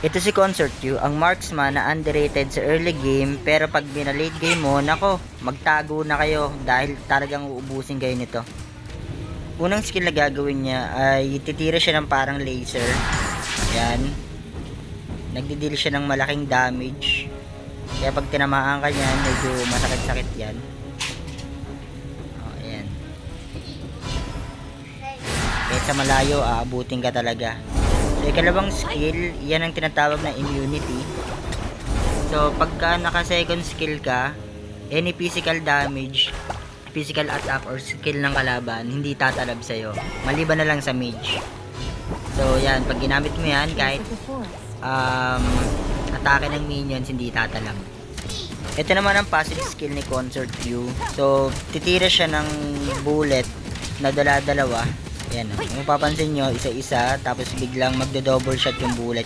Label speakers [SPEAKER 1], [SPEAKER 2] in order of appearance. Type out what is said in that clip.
[SPEAKER 1] Ito si Concert Q, ang marksman na underrated sa early game, pero pag binalate game mo, nako, magtago na kayo dahil talagang uubusin kayo nito. Unang skill na gagawin niya ay titira siya ng parang laser. Yan. Nagdi-deal siya ng malaking damage. Kaya pag tinamaan ka niyan, medyo masakit-sakit yan. Ayan. Kahit sa malayo, aabutin ka talaga. So, ikalawang skill, yan ang tinatawag na immunity. So, pagka naka second skill ka, any physical damage, physical attack or skill ng kalaban, hindi tatalab sa'yo. Maliban na lang sa mage. So, yan, pag ginamit mo yan, kahit atake ng minions, hindi tatalab. Ito naman ang passive skill ni Concert Q. So, titira siya ng bullet na dala-dalawa. Yan, kung mapapansin nyo, isa-isa, tapos biglang magdo-double shot yung bullet